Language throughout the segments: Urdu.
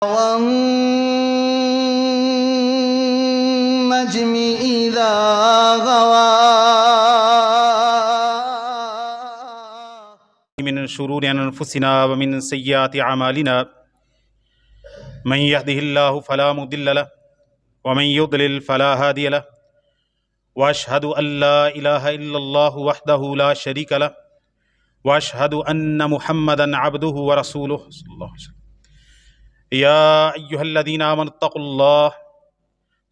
وَالنَّجْمِ إِذَا غَوَى من شرور انفسنا ومن سيئات اعمالنا من يهده الله فلا مضل له ومن يضلل فلا هادي له واشهد ان لا اله الا الله وحده لا شريك له واشهد ان محمدا عبده ورسوله صلى الله عليه وسلم يا ايها الذين امنوا اتقوا الله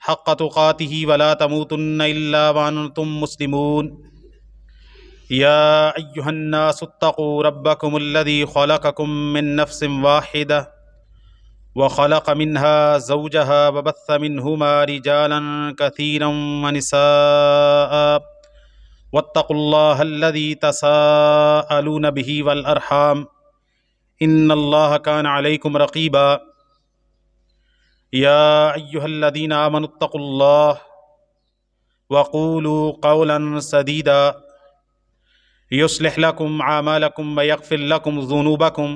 حق تقاته ولا تموتن الا وانتم مسلمون يا أيها الناس اتقوا ربكم الذي خلقكم من نفس واحدة وخلق منها زوجها وبث منهما رجالا كثيرا ونساء واتقوا الله الذي تساءلون به والأرحام إن الله كان عليكم رقيبا يا أيها الذين آمنوا اتقوا الله وقولوا قولا سديدا يصلح لكم أعمالكم ويغفر لكم ذنوبكم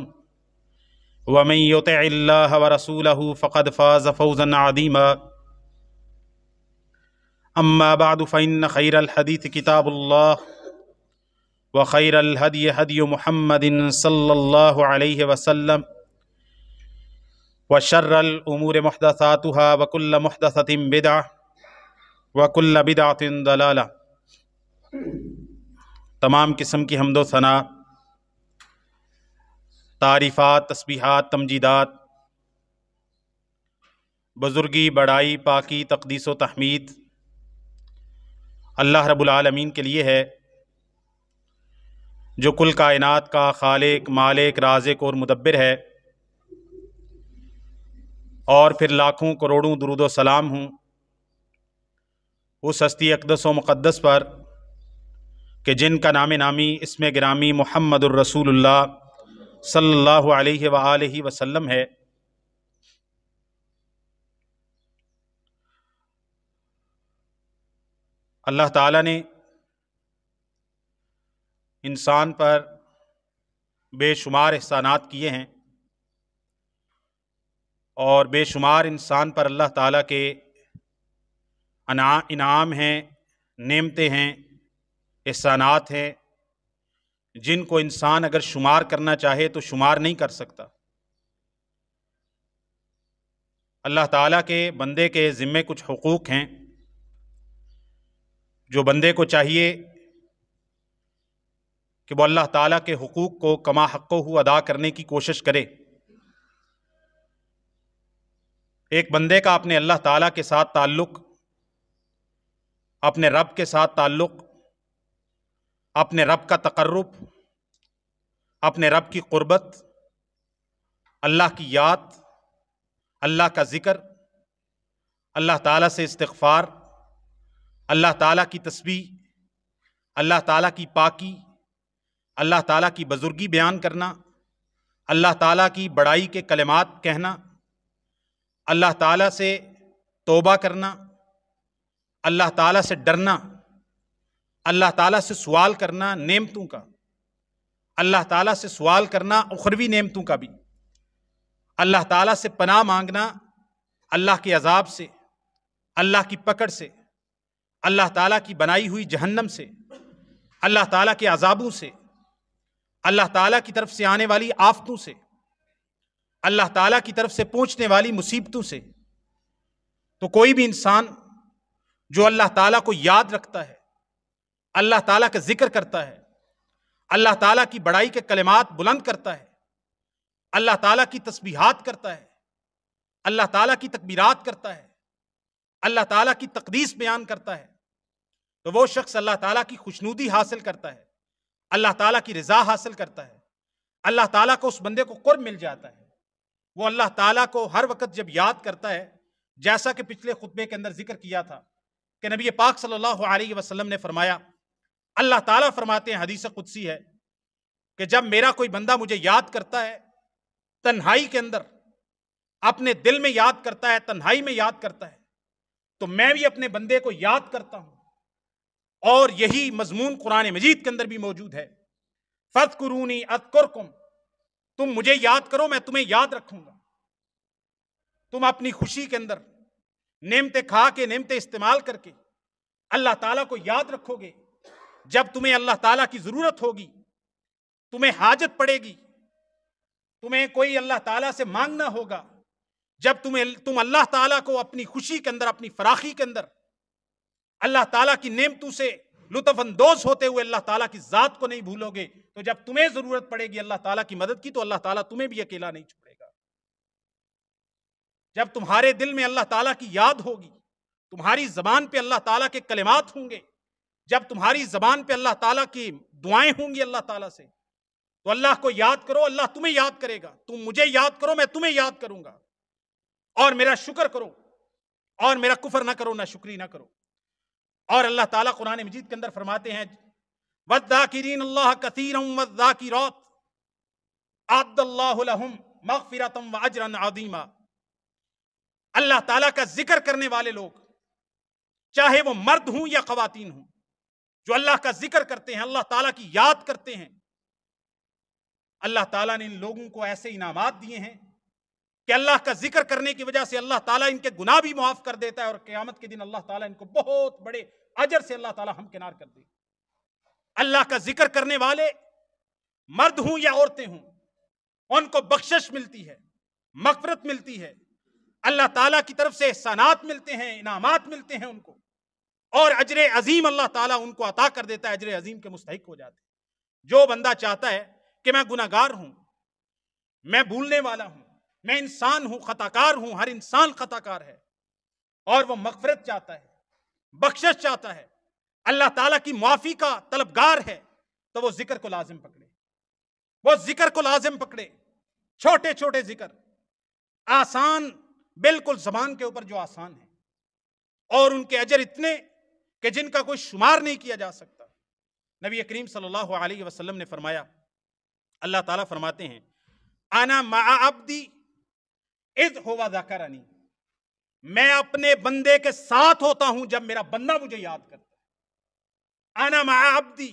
ومن يطع الله ورسوله فقد فاز فوزا عظيما أما بعد فإن خير الحديث كتاب الله وخير الهدي هدي محمد صلى الله عليه وسلم وشر الأمور محدثاتها وكل محدثة بدعة وكل بدعة ضلالة۔ تمام قسم کی حمد و ثنا، تعریفات، تسبیحات، تمجیدات، بزرگی، بڑائی، پاکی، تقدیس و تحمید اللہ رب العالمین کے لیے ہے، جو کل کائنات کا خالق، مالک، رازق اور مدبر ہے۔ اور پھر لاکھوں کروڑوں درود و سلام ہوں اس ہستی اقدس و مقدس پر کہ جن کا نام نامی اسم گرامی محمد الرسول اللہ صلی اللہ علیہ وآلہ وسلم ہے۔ اللہ تعالیٰ نے انسان پر بے شمار احسانات کیے ہیں، اور بے شمار انسان پر اللہ تعالیٰ کے انعام ہیں، نعمتیں ہیں، احسانات ہیں، جن کو انسان اگر شمار کرنا چاہے تو شمار نہیں کر سکتا۔ اللہ تعالیٰ کے بندے کے ذمے کچھ حقوق ہیں جو بندے کو چاہیے کہ وہ اللہ تعالیٰ کے حقوق کو کما حقہ ادا کرنے کی کوشش کرے۔ ایک بندے کا اپنے اللہ تعالیٰ کے ساتھ تعلق، اپنے رب کے ساتھ تعلق، اپنے رب کا تقرب، اپنے رب کی قربت، اللہ کی یاد، اللہ کا ذکر، اللہ تعالیٰ سے استغفار، اللہ تعالیٰ کی تسبیح، اللہ تعالیٰ کی پاکی، اللہ تعالیٰ کی بزرگی بیان کرنا، اللہ تعالیٰ کی بڑائی کے کلمات کہنا، اللہ تعالیٰ سے توبہ کرنا، اللہ تعالیٰ سے ڈرنا، اللہ تعالیٰ سے سوال کرنا نعمتوں کا، اللہ تعالیٰ سے سوال کرنا اخروی نعمتوں کا بھی، اللہ تعالیٰ سے پناہ مانگنا اللہ کے عذاب سے، اللہ کی پکڑ سے، اللہ تعالیٰ کی بنائی ہوئی جہنم سے، اللہ تعالیٰ کے عذابوں سے، اللہ تعالیٰ کی طرف سے آنے والی آفتوں سے، اللہ تعالیٰ کی طرف سے پہنچنے والی مصیبتوں سے۔ تو کوئی بھی انسان جو اللہ تعالیٰ کو یاد رکھتا ہے، اللہ تعالیٰ کا ذکر کرتا ہے، اللہ تعالیٰ کی بڑائی کے کلمات بلند کرتا ہے، اللہ تعالیٰ کی تسبیحات کرتا ہے، اللہ تعالیٰ کی تکبیرات کرتا ہے، اللہ تعالیٰ کی تقدیس بیان کرتا ہے، تو وہ شخص اللہ تعالیٰ کی خوشنودی حاصل کرتا ہے، اللہ تعالیٰ کی رضا حاصل کرتا ہے، اللہ تعالیٰ کو اس بندے کو قرب مل جاتا ہے۔ وہ اللہ تعالیٰ کو ہر وقت جب یاد کرتا ہے، جیسا کہ پچھلے خطبے کے اندر ذکر کیا تھا کہ نبی پاک صلی اللہ علیہ وسلم نے فرمایا، اللہ تعالیٰ فرماتے ہیں، حدیث قدسی ہے کہ جب میرا کوئی بندہ مجھے یاد کرتا ہے تنہائی کے اندر، اپنے دل میں یاد کرتا ہے، تنہائی میں یاد کرتا ہے، تو میں بھی اپنے بندے کو یاد کرتا ہوں۔ اور یہی مضمون قرآن مجید کے اندر بھی موجود ہے، فَاذْكُرُونِي أَذْكُرْكُمْ، تم مجھے یاد کرو میں تمہیں یاد رکھوں گا۔ تم اپنی خوشی کے اندر نعمتیں کھا کے، نعمتیں استعمال کر کے اللہ تعالیٰ کو یاد رکھو گے، جب تمہیں اللہ تعالیٰ کی ضرورت ہوگی، تمہیں حاجت پڑے گی، تمہیں کوئی اللہ تعالیٰ سے مانگنا ہوگا، جب تم اللہ تعالیٰ کو اپنی خوشی کے اندر، اپنی فراخی کے اندر اللہ تعالیٰ کی نعمتوں سے لطف اندوز ہوتے ہوئے اللہ تعالیٰ کی ذات کو نہیں بھولو گے، تو جب تمہیں ضرورت پڑے گی اللہ تعالیٰ کی مدد کی تو اللہ تعالیٰ تمہیں بھی اکیلا نہیں چھوڑے گا۔ جب تمہارے دل میں اللہ تعالیٰ کی یاد ہوگی، تمہاری زبان پہ اللہ تعالیٰ کے کلمات ہوں گے، جب تمہاری زبان پہ اللہ تعالیٰ کی دعائیں ہوں گی اللہ تعالیٰ سے، تو اللہ کو یاد کرو، اللہ تمہیں یاد کرے گا۔ تم مجھے یاد کرو، میں تمہیں یاد کروں گا، اور میرا شکر کرو، اور میرا کفر نہ کرو، نہ شکری نہ کرو۔ اور اللہ تعالیٰ قرآن مجید کے اندر فرماتے ہیں وَالذَّاكِرِينَ اللَّهَ كَثِيرًا وَالذَّاكِرَاتِ أَعَدَّ اللَّهُ لَهُمْ مَغْفِرَةً وَأَجْرًا عَظِيمًا۔ اللہ تعالیٰ کا ذکر کرنے والے لوگ، چاہے وہ مرد ہوں یا خواتین ہوں، جو اللہ کا ذکر کرتے ہیں، اللہ تعالیٰ کی یاد کرتے ہیں، اللہ تعالیٰ نے ان لوگوں کو ایسے انعامات دیے ہیں کہ اللہ کا ذکر کرنے کی وجہ سے اللہ تعالیٰ ان کے گناہ بھی معاف کر دیتا ہے، اور قیامت کے دن اللہ تعالیٰ ان کو بہت بڑے اجر سے اللہ تعالیٰ ہمکنار کر دے۔ اللہ کا ذکر کرنے والے مرد ہوں یا عورتیں ہوں، ان کو بخشش ملتی ہے، مغفرت ملتی ہے، اللہ تعالیٰ کی طرف سے احسانات ملتے ہیں، انعامات ملتے ہیں ان کو، اور اجر عظیم اللہ تعالیٰ ان کو عطا کر دیتا ہے، اجر عظیم کے مستحق ہو جاتے ہیں۔ جو بندہ چاہتا ہے کہ میں گناہگار ہوں، میں بھولنے والا ہوں، میں انسان ہوں، خطاکار ہوں، ہر انسان خطاکار ہے، اور وہ مغفرت چاہتا ہے، بخشش چاہتا ہے، اللہ تعالیٰ کی معافی کا طلبگار ہے، تو وہ ذکر کو لازم پکڑے، وہ ذکر کو لازم پکڑے۔ چھوٹے چھوٹے ذکر، آسان، بالکل زبان کے اوپر جو آسان ہے، اور ان کے اجر اتنے کہ جن کا کوئی شمار نہیں کیا جا سکتا۔ نبی کریم صلی اللہ علیہ وسلم نے فرمایا، اللہ تعالیٰ فرماتے ہیں انا مع عبدی اذ هو ذکرنی، میں اپنے بندے کے ساتھ ہوتا ہوں جب میرا بندہ مجھے یاد کرتا ہے۔ انا مع عبدی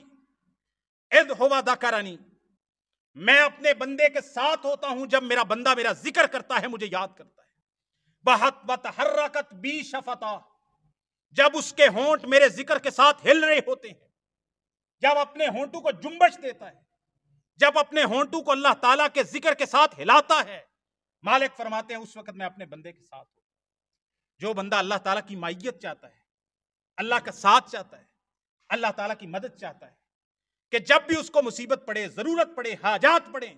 اذ هو ذکرنی، میں اپنے بندے کے ساتھ ہوتا ہوں جب میرا بندہ میرا ذکر کرتا ہے، مجھے یاد کرتا ہے۔ وَتَحَرَّكَتْ بِي شَفَتَاهُ، جب اس کے ہونٹ میرے ذکر کے ساتھ ہل رہے ہوتے ہیں، جب اپنے ہونٹوں کو جنبش دیتا ہے، جب اپنے ہونٹوں کو اللہ تعالیٰ کے ذکر کے ساتھ ہلاتا ہے، مالک فرماتے ہیں اس وقت میں اپنے بندے کے ساتھ ہوں۔ جو بندہ اللہ تعالیٰ کی معیت چاہتا ہے، اللہ کا ساتھ چاہتا ہے، اللہ تعالیٰ کی مدد چاہتا ہے، کہ جب بھی اس کو مصیبت پڑے، ضرورت پڑے، حاجات پڑے،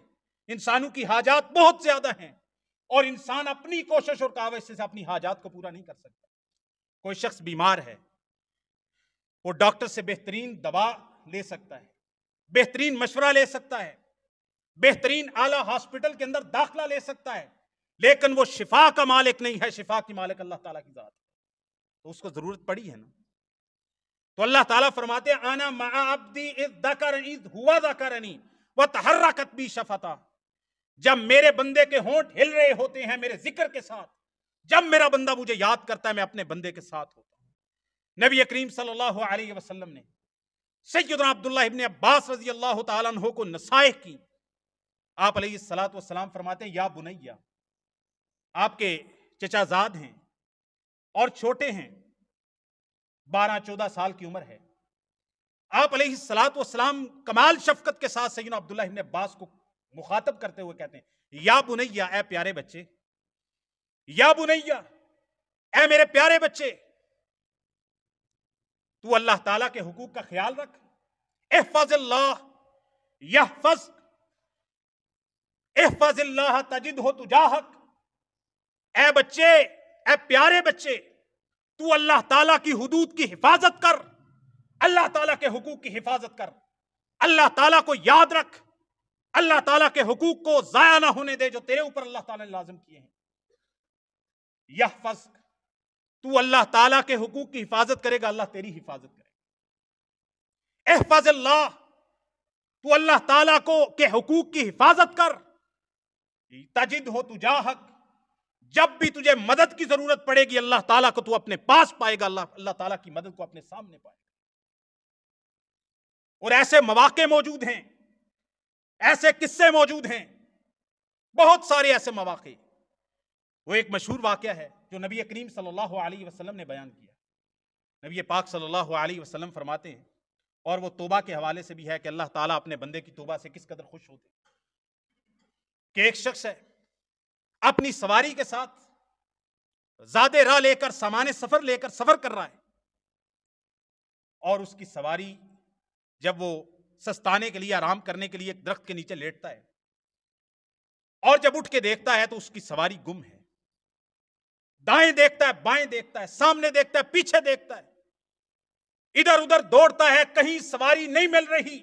انسانوں کی حاجات بہت زیادہ ہیں، اور انسان اپنی کوشش اور کاوش سے اپنی حاجات کو پورا نہیں کر سکتا۔ کوئی شخص بیمار ہے، وہ ڈاکٹر سے بہترین دوا لے سکتا ہے، بہترین مشورہ لے سکتا ہے، بہترین اعلیٰ ہاسپٹل کے اندر داخلہ لے سکتا ہے، لیکن وہ شفا کا مالک نہیں ہے، شفا کی مالک اللہ تعالیٰ کی ذات ہے، تو اس کو ضرورت پڑی ہے نا۔ تو اللہ تعالیٰ فرماتے ہیں انا مع عبدی اذ هو ذکرنی وتحرکت بی شفتاہ، جب میرے بندے کے ہونٹ ہل رہے ہوتے ہیں میرے ذکر کے ساتھ، جب میرا بندہ مجھے یاد کرتا ہے، میں اپنے بندے کے ساتھ ہوتا ہوں۔ نبی کریم صلی اللہ علیہ وسلم نے سیدنا عبداللہ ابن عباس رضی اللہ تعالیٰ عنہ کو نصائح کی۔ آپ علیہ الصلوۃ والسلام فرماتے ہیں یا بنیا، آپ کے چچا زاد ہیں اور چھوٹے ہیں، 12-14 سال کی عمر ہے۔ آپ علیہ الصلوۃ والسلام کمال شفقت کے ساتھ سیدنا عبداللہ ابن عباس کو مخاطب کرتے ہوئے کہتے ہیں یا بنیا، اے پیارے بچے، یا بنیا، اے میرے پیارے بچے، تو اللہ تعالیٰ کے حقوق کا خیال رکھ، احفظ اللہ یحفظ، احفظ اللہ تجدہ تجاہک، اے بچے، اے پیارے بچے، تو اللہ تعالیٰ کی حدود کی حفاظت کر، اللہ تعالیٰ کے حقوق کی حفاظت کر، اللہ تعالیٰ کو یاد رکھ، اللہ تعالیٰ کے حقوق کو ضائع نہ ہونے دے جو تیرے اوپر اللہ تعالیٰ نے لازم کیے ہیں۔ یحفظ، تو اللہ تعالیٰ کے حقوق کی حفاظت کرے گا، اللہ تیری حفاظت کرے گا۔ احفظ اللہ، تو اللہ تعالیٰ کے حقوق کی حفاظت کر، تجدہ تجاہک، جب بھی تجھے مدد کی ضرورت پڑے گی اللہ تعالیٰ کو تو اپنے پاس پائے گا، اللہ تعالیٰ کی مدد کو اپنے سامنے پائے گا۔ اور ایسے مواقع موجود ہیں، ایسے قصے موجود ہیں، بہت سارے ایسے مواقع وہ ایک مشہور واقعہ ہے جو نبی کریم صلی اللہ علیہ وسلم نے بیان کیا. نبی پاک صلی اللہ علیہ وسلم فرماتے ہیں، اور وہ توبہ کے حوالے سے بھی ہے کہ اللہ تعالیٰ اپنے بندے کی توبہ سے کس قدر خوش ہوتے ہیں، کہ ایک شخص ہے اپنی سواری کے ساتھ زیادہ راہ لے کر، سامان سفر لے کر سفر کر رہا ہے، اور اس کی سواری جب وہ سستانے کے لیے، آرام کرنے کے لیے ایک درخت کے نیچے لیٹتا ہے، اور جب اٹھ کے دیکھتا ہے تو اس کی سواری گم ہے. دائیں دیکھتا ہے، بائیں دیکھتا ہے، سامنے دیکھتا ہے، پیچھے دیکھتا ہے، ادھر ادھر دوڑتا ہے، کہیں سواری نہیں مل رہی.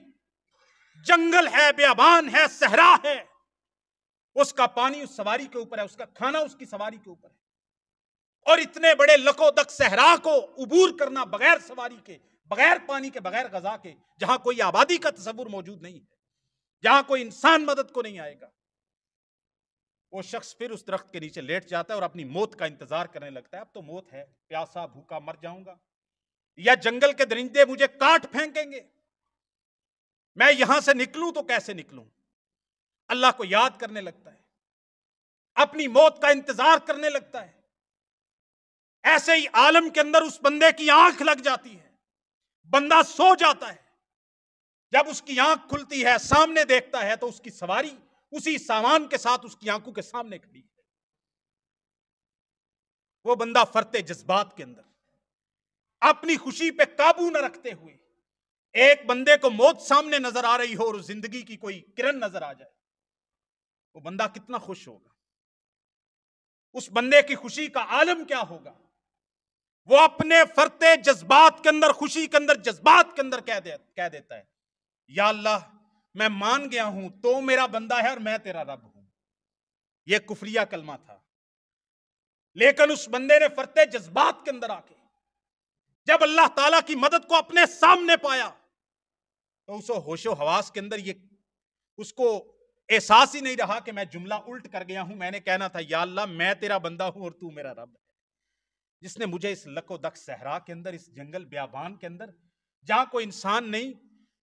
جنگل ہے، بیابان ہے، صحرا ہے، اس کا پانی اس سواری کے اوپر ہے، اس کا کھانا اس کی سواری کے اوپر ہے، اور اتنے بڑے لکودک صحرا کو عبور کرنا بغیر سواری کے، بغیر پانی کے، بغیر غذا کے، جہاں کوئی آبادی کا تصور موجود نہیں ہے، جہاں کوئی انسان مدد کو نہیں آئے گا. وہ شخص پھر اس درخت کے نیچے لیٹ جاتا ہے اور اپنی موت کا انتظار کرنے لگتا ہے. اب تو موت ہے، پیاسا بھوکا مر جاؤں گا، یا جنگل کے درندے مجھے کاٹ پھینکیں گے، میں یہاں سے نکلوں تو کیسے نکلوں. اللہ کو یاد کرنے لگتا ہے، اپنی موت کا انتظار کرنے لگتا ہے. ایسے ہی عالم کے اندر اس بندے کی آنکھ لگ جاتی ہے، بندہ سو جاتا ہے. جب اس کی آنکھ کھلتی ہے، سامنے دیکھتا ہے تو اس کی سواری اسی سامان کے ساتھ اس کی آنکھوں کے سامنے کھڑی ہے. وہ بندہ فرتے جذبات کے اندر اپنی خوشی پہ قابو نہ رکھتے ہوئے، ایک بندے کو موت سامنے نظر آ رہی ہو اور زندگی کی کوئی کرن نظر آ جائے، وہ بندہ کتنا خوش ہوگا. اس بندے کی خوشی کا عالم کیا ہوگا. وہ اپنے فرتے جذبات کے اندر، خوشی کے اندر، جذبات کے اندر کہہ دیتا ہے، یا اللہ میں مان گیا ہوں تو میرا بندہ ہے اور میں تیرا رب ہوں. یہ کفریہ کلمہ تھا، لیکن اس بندے نے فرتے جذبات کے اندر آ کے جب اللہ تعالیٰ کی مدد کو اپنے سامنے پایا تو اس ہوش و حواس کے اندر اس کو احساس ہی نہیں رہا کہ میں جملہ الٹ کر گیا ہوں. میں نے کہنا تھا، یا اللہ میں تیرا بندہ ہوں اور تو میرا رب ہے، جس نے مجھے اس لک و دک صحرا کے اندر، اس جنگل بیابان کے اندر، جہاں کوئی انسان نہیں،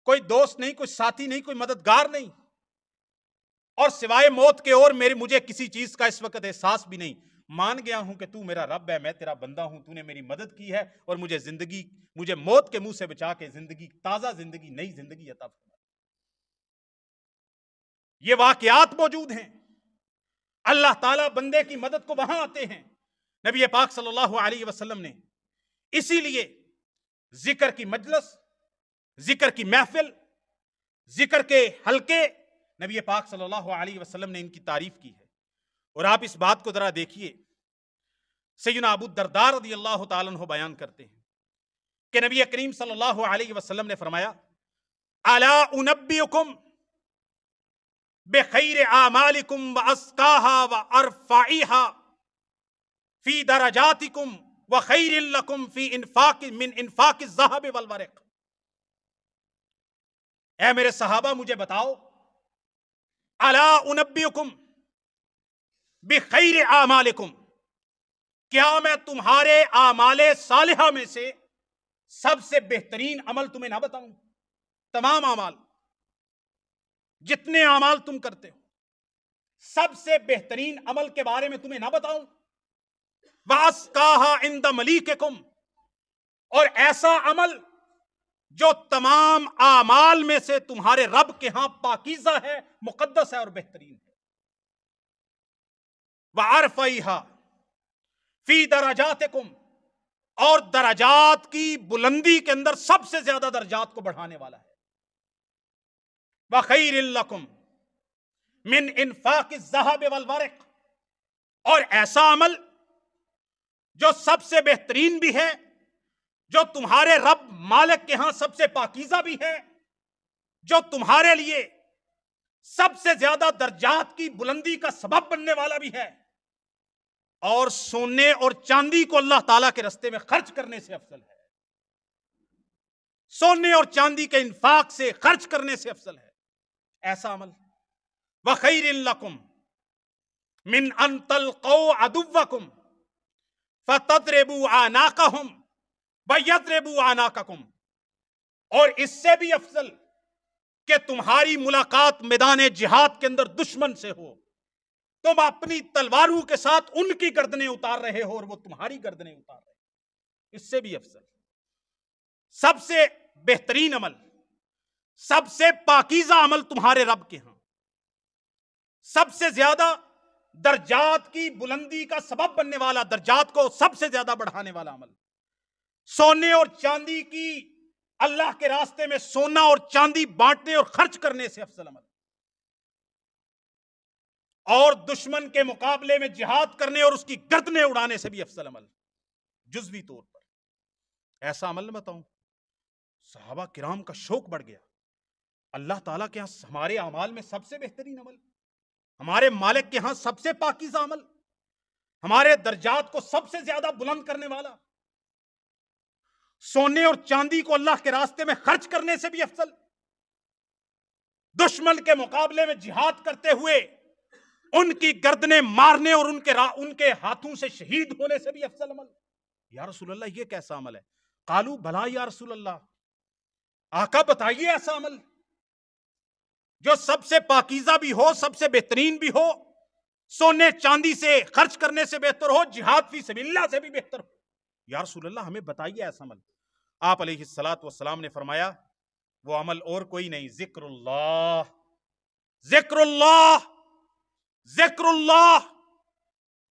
کوئی دوست نہیں، کوئی ساتھی نہیں، کوئی مددگار نہیں، اور سوائے موت کے اور مجھے کسی چیز کا اس وقت احساس بھی نہیں، مان گیا ہوں کہ تو میرا رب ہے، میں تیرا بندہ ہوں، تو نے میری مدد کی ہے اور مجھے موت کے منہ سے بچا کے زندگی، تازہ زندگی، نئی زندگی عطا فرما. یہ واقعات موجود ہیں. اللہ تعالیٰ بندے کی مدد کو وہاں آتے ہیں. نبی پاک صلی اللہ علیہ وسلم نے اسی لیے ذکر کی مجلس، ذکر کی محفل، ذکر کے حلقے، نبی پاک صلی اللہ علیہ وسلم نے ان کی تعریف کی ہے. اور آپ اس بات کو ذرا دیکھیے، سیدنا ابو الدرداء رضی اللہ تعالیٰ عنہ بیان کرتے ہیں کہ نبی کریم صلی اللہ علیہ وسلم نے فرمایا، الا انبئکم بخیر اعمالکم وازکاها وارفعها فی درجاتکم وخیر لکم فی من انفاق الذهب والورق. اے میرے صحابہ مجھے بتاؤ، الا انبئکم بخیر اعمالکم، کیا میں تمہارے اعمال صالحہ میں سے سب سے بہترین عمل تمہیں نہ بتاؤں؟ تمام اعمال، جتنے اعمال تم کرتے ہو، سب سے بہترین عمل کے بارے میں تمہیں نہ بتاؤں؟ وَأَزْكَاهَا عِنْدَ مَلِيكِكُمْ، اور ایسا عمل جو تمام اعمال میں سے تمہارے رب کے ہاں پاکیزہ ہے، مقدس ہے اور بہترین ہے. وَعَرْفَيْهَا فی درجاتکم، اور درجات کی بلندی کے اندر سب سے زیادہ درجات کو بڑھانے والا ہے. وَخَيْرٍ لَكُمْ مِنْ إِنْفَاقِ الذَّهَبِ وَالْوَرِقِ، اور ایسا عمل جو سب سے بہترین بھی ہے، جو تمہارے رب مالک کے ہاں سب سے پاکیزہ بھی ہے، جو تمہارے لیے سب سے زیادہ درجات کی بلندی کا سبب بننے والا بھی ہے، اور سونے اور چاندی کو اللہ تعالیٰ کے رستے میں خرچ کرنے سے افضل ہے. سونے اور چاندی کے انفاق سے، خرچ کرنے سے افضل ہے ایسا عمل. وَخَيْرٍ لَكُمْ مِنْ أَن تَلْقَوْا عَدُوَّكُمْ فَتَضْرِبُوا أَعْنَاقَهُمْ وَيَضْرِبُوا أَعْنَاقَكُمْ، اور اس سے بھی افضل کہ تمہاری ملاقات میدان جہاد کے اندر دشمن سے ہو، تم اپنی تلواروں کے ساتھ ان کی گردنیں اتار رہے ہو اور وہ تمہاری گردنیں اتار رہے ہیں۔ اس سے بھی افضل، سب سے بہترین عمل، سب سے پاکیزہ عمل تمہارے رب کے ہاں، سب سے زیادہ درجات کی بلندی کا سبب بننے والا، درجات کو سب سے زیادہ بڑھانے والا عمل، سونے اور چاندی کی اللہ کے راستے میں سونا اور چاندی بانٹنے اور خرچ کرنے سے افضل عمل، اور دشمن کے مقابلے میں جہاد کرنے اور اس کی گردنیں اڑانے سے بھی افضل عمل۔ جزوی طور پر ایسا عمل بتاؤں، صحابہ کرام کا شوق بڑھ گیا۔ اللہ تعالیٰ کے ہاں ہمارے اعمال میں سب سے بہترین عمل، ہمارے مالک کے ہاں سب سے پاکیزہ عمل، ہمارے درجات کو سب سے زیادہ بلند کرنے والا، سونے اور چاندی کو اللہ کے راستے میں خرچ کرنے سے بھی افضل، دشمن کے مقابلے میں جہاد کرتے ہوئے ان کی گردنیں مارنے اور ان کے ہاتھوں سے شہید ہونے سے بھی افضل عمل۔ یا رسول اللہ یہ کیسا عمل ہے؟ قالوا بھلا یا رسول اللہ، آقا بتائیے ایسا عمل جو سب سے پاکیزہ بھی ہو، سب سے بہترین بھی ہو، سونے چاندی سے خرچ کرنے سے بہتر ہو، جہاد فی سبیل اللہ سے بھی بہتر ہو۔ یا رسول اللہ ہمیں بتائیے ایسا عمل۔ آپ علیہ الصلاۃ والسلام نے فرمایا وہ عمل اور کوئی نہیں، ذکر اللہ، ذکر اللہ، ذکر اللہ،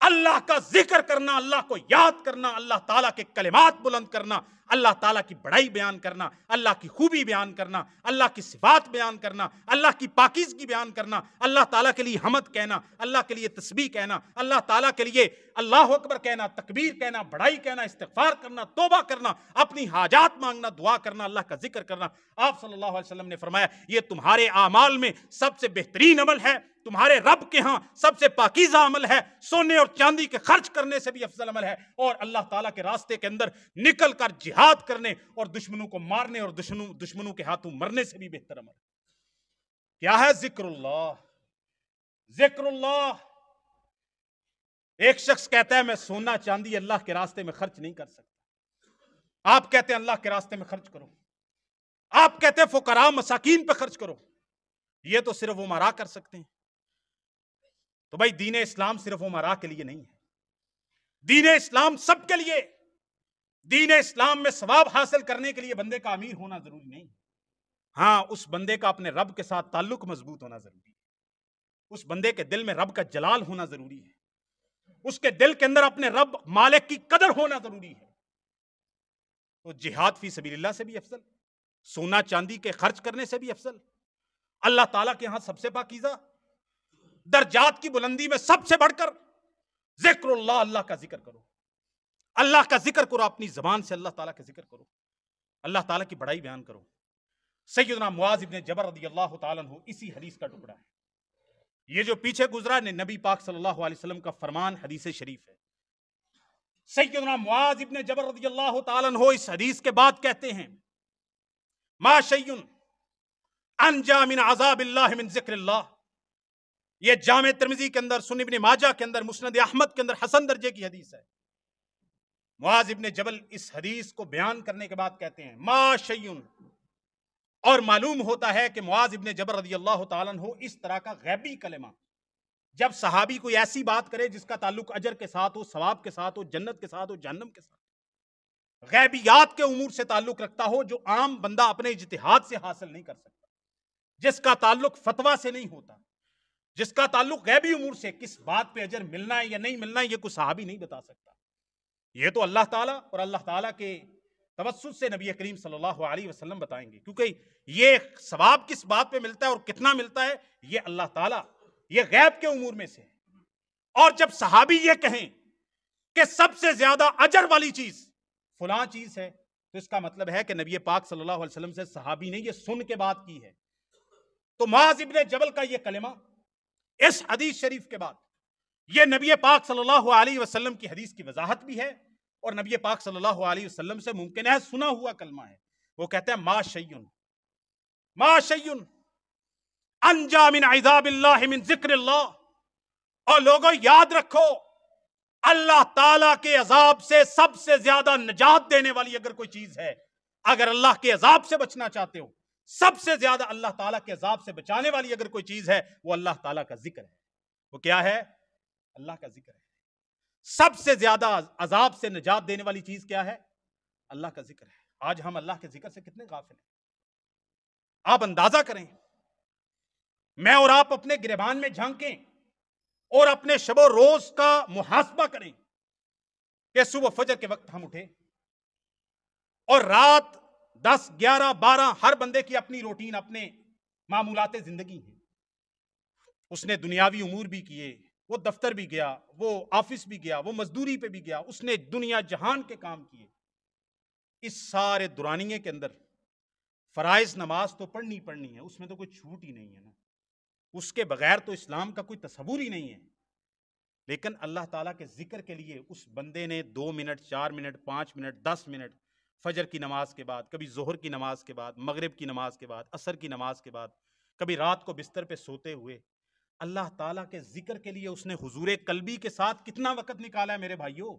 اللہ کا ذکر کرنا، اللہ کو یاد کرنا، اللہ تعالیٰ کے کلمات بلند کرنا، اللہ تعالیٰ کی بڑائی بیان کرنا، اللہ کی خوبی بیان کرنا، اللہ کی صفات بیان کرنا، اللہ کی پاکیزگی بیان کرنا، اللہ تعالیٰ کے لیے حمد کہنا، اللہ کے لیے تسبیح کہنا، اللہ تعالیٰ کے لیے اللہ اکبر کہنا، تکبیر کہنا، بڑائی کہنا، استغفار کرنا، توبہ کرنا، اپنی حاجات مانگنا، دعا کرنا، اللہ کا ذکر کرنا۔ آپ صلی اللہ علیہ وسلم نے فرمایا یہ تمہارے اعمال میں سب سے بہترین عمل ہے، تمہارے رب کے ہاں سب سے پاکیزہ عمل ہے، سونے اور چاندی کے خرچ کرنے سے بھی افضل عمل ہے، اور اللہ تعالیٰ کے راستے کے اندر نکل کر جہاد کرنے اور دشمنوں کو مارنے اور دشمنوں کے ہاتھوں مرنے سے بھی بہتر عمل ہے۔ کیا ہے؟ ذکر اللہ، ذکر اللہ۔ ایک شخص کہتا ہے میں سونا چاندی اللہ کے راستے میں خرچ نہیں کر سکتا، آپ کہتے ہیں اللہ کے راستے میں خرچ کرو، آپ کہتے ہیں فقراء مساکین پہ خرچ کرو، یہ تو صرف امراء کر سکتے ہیں۔ تو بھائی دین اسلام صرف امراء کے لیے نہیں ہے، دین اسلام سب کے لیے۔ دین اسلام میں ثواب حاصل کرنے کے لیے بندے کا امیر ہونا ضروری نہیں، ہاں اس بندے کا اپنے رب کے ساتھ تعلق مضبوط ہونا ضروری ہے، اس بندے کے دل میں رب کا جلال ہونا ضروری ہے، اس کے دل کے اندر اپنے رب مالک کی قدر ہونا ضروری ہے۔ تو جہاد فی سبیل اللہ سے بھی افضل، سونا چاندی کے خرچ کرنے سے بھی افضل، اللہ تعالیٰ کے ہاں سب سے پاکیزہ، درجات کی بلندی میں سب سے بڑھ کر ذکر اللہ، اللہ کا ذکر کرو، اللہ کا ذکر کرو، اپنی زبان سے اللہ تعالیٰ کا ذکر کرو، اللہ تعالیٰ کی بڑائی بیان کرو۔ سیدنا معاذ ابن جبل رضی اللہ تعالیٰ عنہ اسی حدیث کا ٹکڑا ہے، یہ جو پیچھے گزرا نبی پاک صلی اللہ علیہ وسلم کا فرمان حدیث شریف ہے۔ سیدنا معاذ ابن جبل رضی اللہ تعالیٰ عنہ اس حدیث کے بعد کہتے ہیں ما شیء انجا من عذاب اللہ من ذکر اللہ، یہ جامع ترمذی کے اندر، سنن ابن ماجہ کے اندر، مسند احمد کے اندر حسن درجے کی حدیث ہے۔ معاذ ابن جبل اس حدیث کو بیان کرنے کے بعد کہتے ہیں ما شیء، اور معلوم ہوتا ہے کہ معاذ ابن جبل رضی اللہ تعالیٰ عنہ اس طرح کا غیبی کلمہ، جب صحابی کوئی ایسی بات کرے جس کا تعلق اجر کے ساتھ ہو، ثواب کے ساتھ ہو، جنت کے ساتھ ہو، جہنم کے ساتھ، غیبیات کے امور سے تعلق رکھتا ہو جو عام بندہ اپنے اجتہاد سے حاصل نہیں کر سکتا، جس کا تعلق فتویٰ سے نہیں ہوتا، جس کا تعلق غیبی امور سے، کس بات پہ اجر ملنا ہے یا نہیں ملنا ہے یہ کوئی صحابی نہیں بتا سکتا، یہ تو اللہ تعالیٰ اور اللہ تعالیٰ کے توسط سے نبی کریم صلی اللہ علیہ وسلم بتائیں گے، کیونکہ یہ ثواب کس بات پہ ملتا ہے اور کتنا ملتا ہے یہ اللہ تعالیٰ، یہ غیب کے امور میں سے۔ اور جب صحابی یہ کہیں کہ سب سے زیادہ اجر والی چیز فلاں چیز ہے، تو اس کا مطلب ہے کہ نبی پاک صلی اللہ علیہ وسلم سے صحابی نے یہ سن کے بات کی ہے۔ تو معاذ ابن جبل کا یہ کلمہ اس حدیث شریف کے بعد یہ نبی پاک صلی اللہ علیہ وسلم کی حدیث کی وضاحت بھی ہے، اور نبی پاک صلی اللہ علیہ وسلم سے ممکن ہے سنا ہوا کلمہ ہے۔ وہ کہتے ہیں ما شیء انجا من عذاب اللہ من ذکر اللہ، اور لوگوں یاد رکھو اللہ تعالیٰ کے عذاب سے سب سے زیادہ نجات دینے والی اگر کوئی چیز ہے، اگر اللہ کے عذاب سے بچنا چاہتے ہو، سب سے زیادہ اللہ تعالیٰ کے عذاب سے بچانے والی اگر کوئی چیز ہے وہ اللہ تعالیٰ کا ذکر ہے۔ وہ کیا ہے؟ اللہ کا ذکر ہے. سب سے زیادہ عذاب سے نجات دینے والی چیز کیا ہے؟ اللہ کا ذکر ہے. آج ہم اللہ کے ذکر سے کتنے غافل ہیں. آپ اندازہ کریں، میں اور آپ اپنے گریبان میں جھانکیں اور اپنے شب و روز کا محاسبہ کریں کہ صبح فجر کے وقت ہم اٹھے اور رات 10 11 12 ہر بندے کی اپنی روٹین، اپنے معمولات زندگی ہیں. اس نے دنیاوی امور بھی کیے، وہ دفتر بھی گیا، وہ آفس بھی گیا، وہ مزدوری پہ بھی گیا، اس نے دنیا جہان کے کام کیے. اس سارے دورانیے کے اندر فرائض نماز تو پڑھنی ہے، اس میں تو کوئی چھوٹ ہی نہیں ہے نا. اس کے بغیر تو اسلام کا کوئی تصور ہی نہیں ہے. لیکن اللہ تعالیٰ کے ذکر کے لیے اس بندے نے 2 منٹ 4 منٹ 5 منٹ 10 منٹ فجر کی نماز کے بعد، کبھی ظہر کی نماز کے بعد، مغرب کی نماز کے بعد، عصر کی نماز کے بعد، کبھی رات کو بستر پہ سوتے ہوئے اللہ تعالیٰ کے ذکر کے لیے اس نے حضور قلبی کے ساتھ کتنا وقت نکالا ہے میرے بھائیوں.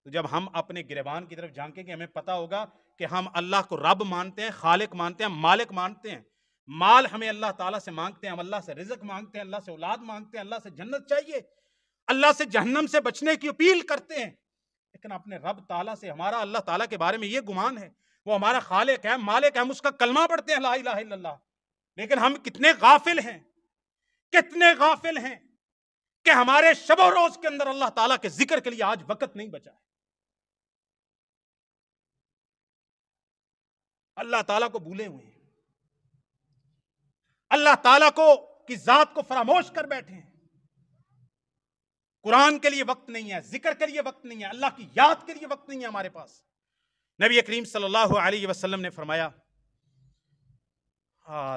تو جب ہم اپنے گریبان کی طرف جھانکیں گے ہمیں پتا ہوگا کہ ہم اللہ کو رب مانتے ہیں، خالق مانتے ہیں، مالک مانتے ہیں. مال ہمیں اللہ تعالیٰ سے مانگتے ہیں، ہم اللہ سے رزق مانگتے ہیں، اللہ سے اولاد مانگتے ہیں، اللہ سے جنت چاہیے، اللہ سے جہنم سے بچنے کی اپیل کرتے ہیں. لیکن اپنے رب تعالیٰ سے ہمارا اللہ تعالیٰ کے بارے میں یہ گمان ہے وہ ہمارا خالق ہے، مالک ہے، ہم اس کا کلمہ پڑھتے ہیں لا الہ الا اللہ. لیکن ہم کتنے غافل ہیں کہ ہمارے شب و روز کے اندر اللہ تعالیٰ کے ذکر کے لیے آج وقت نہیں بچا ہے. اللہ تعالیٰ کو بھولے ہوئے ہیں، اللہ تعالیٰ کی ذات کو فراموش کر بیٹھے ہیں. قرآن کے لیے وقت نہیں ہے، ذکر کے لیے وقت نہیں ہے، اللہ کی یاد کے لیے وقت نہیں ہے ہمارے پاس. نبی کریم صلی اللہ علیہ وسلم نے فرمایا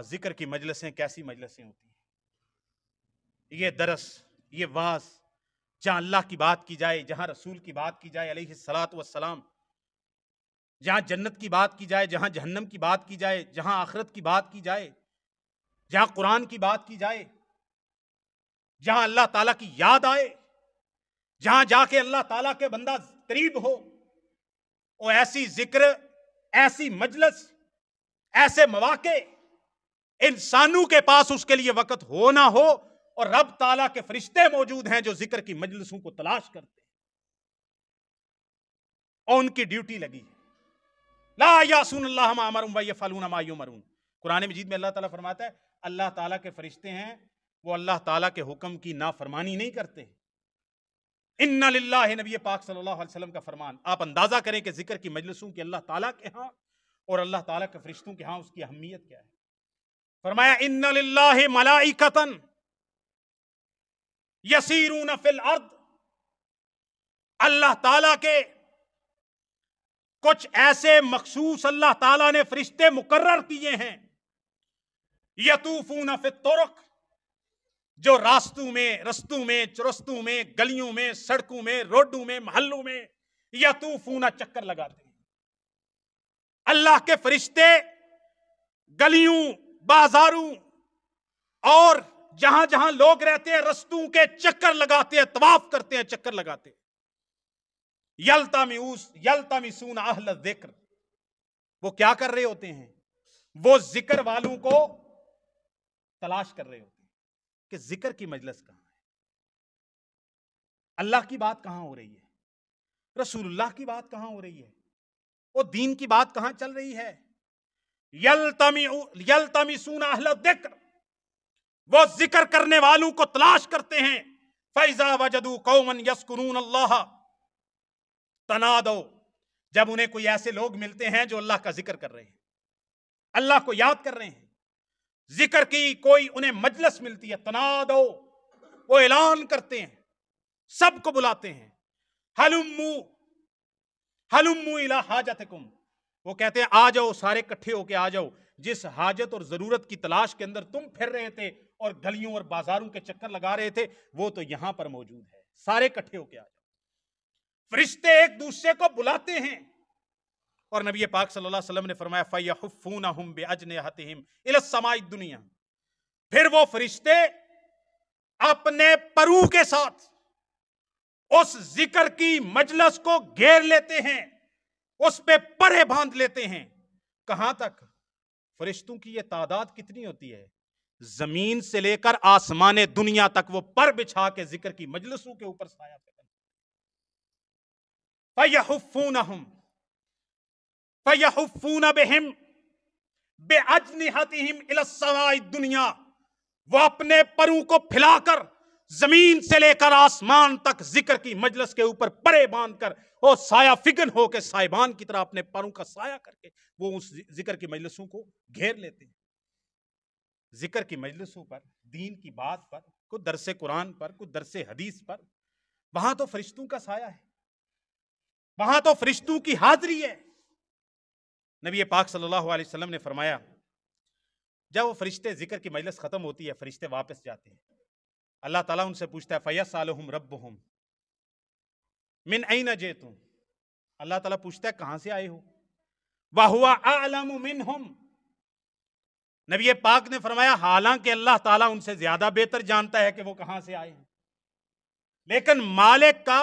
ذکر کی مجلسیں کیسی مجلسیں ہوتی ہیں. یہ درس، یہ واعظ، جہاں اللہ کی بات کی جائے، جہاں رسول کی بات کی جائے علیہ الصلاۃ والسلام، جہاں جنت کی بات کی جائے، جہاں جہنم کی بات کی جائے، جہاں آخرت کی بات کی جائے، جہاں قرآن کی بات کی جائے، جہاں اللہ تعالیٰ کی یاد آئے، جہاں جا کے اللہ تعالیٰ کے بندہ قریب ہو، اور ایسی ذکر، ایسی مجلس، ایسے مواقع انسانوں کے پاس اس کے لیے وقت ہو نہ ہو، اور رب تعالیٰ کے فرشتے موجود ہیں جو ذکر کی مجلسوں کو تلاش کرتے ہیں اور ان کی ڈیوٹی لگی ہے. لا یعصون اللہ ما امرهم ویفعلون ما یؤمرون. قرآن مجید میں اللہ تعالیٰ فرماتا ہے اللہ تعالیٰ کے فرشتے ہیں، وہ اللہ تعالیٰ کے حکم کی نافرمانی نہیں کرتے. ان للہ، نبی پاک صلی اللہ علیہ وسلم کا فرمان. آپ اندازہ کریں کہ ذکر کی مجلسوں کی اللہ تعالیٰ کے ہاں اور اللہ تعالیٰ کے فرشتوں کے ہاں اس کی اہمیت کیا ہے. فرمایا ان للہ ملائکۃ یسیرون فی الارض. اللہ تعالیٰ کے کچھ ایسے مخصوص اللہ تعالیٰ نے فرشتے مقرر کیے ہیں، یطوفون فی الطرق، جو رستوں میں چرستوں میں، گلیوں میں، سڑکوں میں، روڈوں میں، محلوں میں یطوفون چکر لگاتے ہیں. اللہ کے فرشتے گلیوں، بازاروں اور جہاں جہاں لوگ رہتے ہیں رستوں کے چکر لگاتے ہیں، طواف کرتے ہیں، چکر لگاتے ہیں. یلتمسون اہل الذکر، وہ کیا کر رہے ہوتے ہیں؟ وہ ذکر والوں کو تلاش کر رہے ہوتے ہیں کہ ذکر کی مجلس کہاں ہے، اللہ کی بات کہاں ہو رہی ہے، رسول اللہ کی بات کہاں ہو رہی ہے، وہ دین کی بات کہاں چل رہی ہے. یلتمسون اہل الذکر، وہ ذکر کرنے والوں کو تلاش کرتے ہیں. فَإِذَا وَجَدُوا قَوْمًا يَذْكُرُونَ اللَّهَ تنادوا، جب انہیں کوئی ایسے لوگ ملتے ہیں جو اللہ کا ذکر کر رہے ہیں، اللہ کو یاد کر رہے ہیں، ذکر کی کوئی انہیں مجلس ملتی ہے، تنادوا، وہ اعلان کرتے ہیں، سب کو بلاتے ہیں. ہلموا الی حاجتکم، وہ کہتے ہیں آ جاؤ، سارے اکٹھے ہو کے آ جاؤ، جس حاجت اور ضرورت کی تلاش کے اندر تم پھر رہے تھے اور گلیوں اور بازاروں کے چکر لگا رہے تھے وہ تو یہاں پر موجود ہے، سارے اکٹھے ہو کے آ جاؤ. فرشتے ایک دوسرے کو بلاتے ہیں اور نبی پاک صلی اللہ علیہ وسلم نے فرمایا فَيَحُفُّونَهُمْ بِأَجْنِحَتِهِمْ إِلَى السَّمَاءِ الدُّنْيَا، پھر وہ فرشتے اپنے پرو کے ساتھ اس ذکر کی مجلس کو گھیر لیتے ہیں، اس پہ پرے باندھ لیتے ہیں. کہاں تک؟ فرشتوں کی یہ تعداد کتنی ہوتی ہے؟ زمین سے لے کر آسمان دنیا تک وہ پر بچھا کے ذکر کی مجلسوں کے اوپر سایہ پھینکتے فَيَحُفُّونَهُمْ فَيَحُفُّونَ بِهِمْ بِأَجْنِحَتِهِمْ إِلَى السَّمَاءِ الدُّنْيَا، وہ اپنے پروں کو پھیلا کر زمین سے لے کر آسمان تک ذکر کی مجلس کے اوپر پرے باندھ کر اور سایہ فگن ہو کے سائبان کی طرح اپنے پروں کا سایہ کر کے وہ اس ذکر کی مجلسوں کو گھیر لیتے ہیں۔ ذکر کی مجلسوں پر، دین کی بات پر، کوئی درس قرآن پر، کوئی درس حدیث پر، وہاں تو فرشتوں کا سایہ ہے، وہاں تو فرشتوں کی حاضری ہے۔ نبی پاک صلی اللہ علیہ وسلم نے فرمایا جب وہ فرشتے ذکر کی مجلس ختم ہوتی ہے، فرشتے واپس جاتے ہیں، اللہ تعالیٰ ان سے پوچھتا ہے فَيَسْأَلُهُمْ رَبُّهُمْ مِنْ أَيْنَ جِئْتُمْ، اللہ تعالیٰ پوچھتا ہے کہاں سے آئے ہو؟ وَهُوَ أَعْلَمُ مِنْهُمْ، نبی پاک نے فرمایا حالانکہ اللہ تعالیٰ ان سے زیادہ بہتر جانتا ہے کہ وہ کہاں سے آئے ہیں، لیکن مالک کا